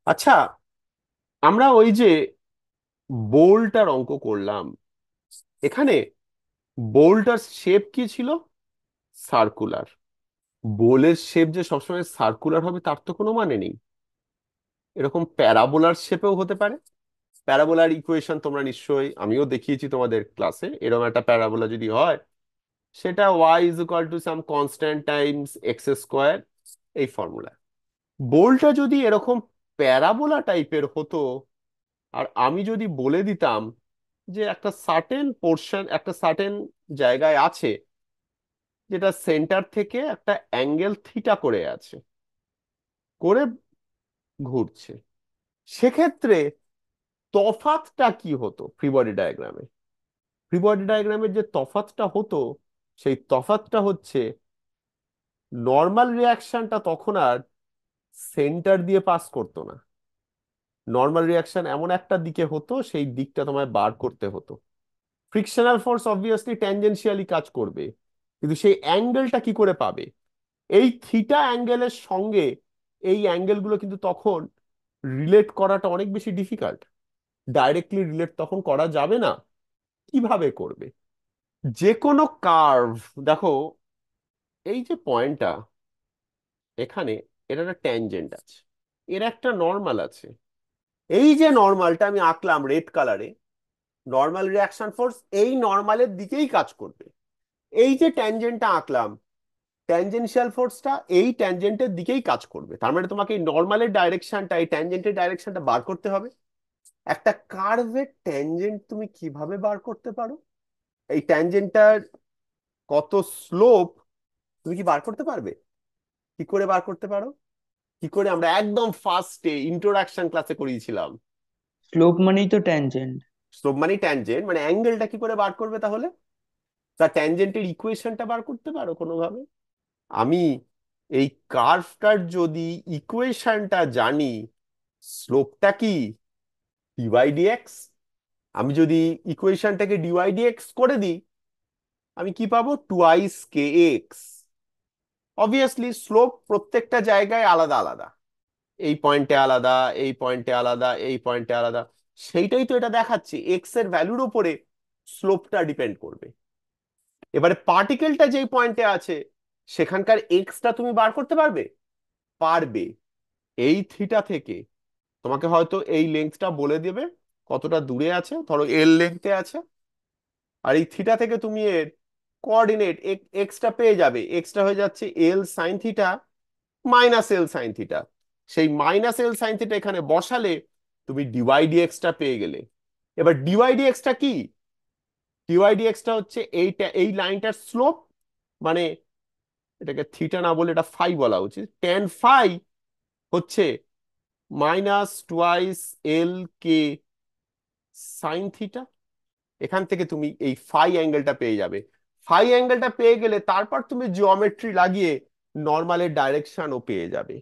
আচ্ছা, আমরা ওই যে বোলটার অঙ্ক করলাম। এখানে বোলটার শেপ কি ছিল? সার্কুলার। বোলের শেপ যে সবসময় সার্কুলার হবে তার তো কোনো মানে নেই। এরকম প্যারাবোলার শেপেও হতে পারে। প্যারাবোলার ইকুয়েশন তোমরা নিশ্চয়ই, আমিও দেখিয়েছি তোমাদের ক্লাসে। এরকম একটা প্যারাবোলা যদি হয়, সেটা Y is equal to some constant times X square, এই ফর্মুলা। বোলটা যদি এরকম প্যারাবোলা টাইপের হতো, আর আমি যদি বলে দিতাম যে একটা সার্টেন পোর্শন, একটা সার্টেন জায়গায় আছে, যেটা সেন্টার থেকে একটা অ্যাঙ্গেল থিটা করে আছে, করে ঘুরছে, সেক্ষেত্রে তফাৎটা কি হতো ফ্রি বডি ডায়াগ্রামে? ফ্রি বডি ডায়াগ্রামের যে তফাৎটা হতো, সেই তফাৎটা হচ্ছে নর্মাল রিয়াকশনটা তখন আর সেন্টার দিয়ে পাস করতো না। নর্মাল রিয়াকশন এমন একটা দিকে হতো, সেই দিকটা তোমায় বার করতে হতো। ফ্রিকশনাল ফোর্স অবভিয়াসলি ট্যানজেনশিয়ালি কাজ করবে, কিন্তু সেই অ্যাঙ্গেলটা কি করে পাবে? এই থিটা অ্যাঙ্গেলের সঙ্গে এই অ্যাঙ্গেলগুলো কিন্তু তখন রিলেট করাটা অনেক বেশি ডিফিকাল্ট। ডাইরেক্টলি রিলেট তখন করা যাবে না। কিভাবে করবে? যে কোনো কার্ভ, দেখো, এই যে পয়েন্টটা এখানে, এর একটা ট্যানজেন্ট আছে, এর একটা নর্মাল আছে। এই যে নর্মালটা আমি আঁকলাম রেড কালারে, নর্মাল রিয়াকশন ফোর্স এই নর্মালের দিকেই কাজ করবে। এই যে ট্যানজেন্টটা আঁকলাম, ট্যানজেনশিয়াল ফোর্সটা এই ট্যানজেন্টের দিকেই কাজ করবে। তার মানে তোমাকে এই নর্মালের ডাইরেকশনটা, এই ট্যানজেন্টের ডাইরেকশনটা বার করতে হবে। একটা কার্ভের ট্যানজেন্ট তুমি কিভাবে বার করতে পারো? এই ট্যানজেন্টটার কত স্লোপ তুমি কি বার করতে পারবে? কি করে বার করতে পারো? কি করে? আমরা একদম ফার্স্টে ইন্ট্রোডাকশন ক্লাসে করিয়েছিলাম। স্লোপ মানেই তো ট্যানজেন্ট। স্লোপ মানে ট্যানজেন্ট, মানে অ্যাঙ্গেলটা কি করে বার করবে তাহলে? তার ট্যানজেন্টের ইকুয়েশনটা বার করতে পারো কোনোভাবে? আমি এই কার্ভটার যদি ইকুয়েশনটা জানি, স্লোপটা কি ডিওয়াই ডিএক্স, আমি যদি ইকুয়েশনটাকে ডিওয়াই ডিএক্স করে দিই, আমি কি পাবো? টুয়াইস কে এক্স। অবভিয়াসলি স্লোপ প্রত্যেকটা জায়গায় আলাদা আলাদা, এই পয়েন্টে আলাদা, এই পয়েন্টে আলাদা, এই পয়েন্টে আলাদা। সেইটাই তো এটা দেখাচ্ছে, এক্স এর ভ্যালুর উপরে স্লোপটা ডিপেন্ড করবে। এবারে পার্টিকেলটা যেই পয়েন্টে আছে, সেখানকার এক্সটা তুমি বার করতে পারবে? পারবে। এই থিটা থেকে তোমাকে হয়তো এই লেন্থটা বলে দেবে কতটা দূরে আছে, ধরো এল লেন্থে আছে। আর এই থিটা থেকে তুমি এর কোঅর্ডিনেট এক্সটা পেয়ে যাবে। এক্সটা হয়ে যাচ্ছে এল sine theta minus L sine theta. সেই মাইনাস এল সাইন থিটা এখানে বসালে তুমি ডিওয়াই ডিএক্সটা পেয়ে গেলে। এবার ডিওয়াই ডিএক্সটা কি? ডিওয়াই ডিএক্সটা হচ্ছে এইটা, এই লাইনটার স্লোপ, মানে এটাকে থিটা না বলে এটা ফাই বলা উচিত। টেন ফাই হচ্ছে মাইনাস টুয়াইস এল কে সাইন থিটা। এখান থেকে তুমি এই ফাই অ্যাঙ্গেলটা পেয়ে যাবে। ফাই অ্যাঙ্গেলটা পেয়ে গেলে তারপর তুমি জিওমেট্রি লাগিয়ে নর্মালের ডাইরেকশনও পেয়ে যাবে।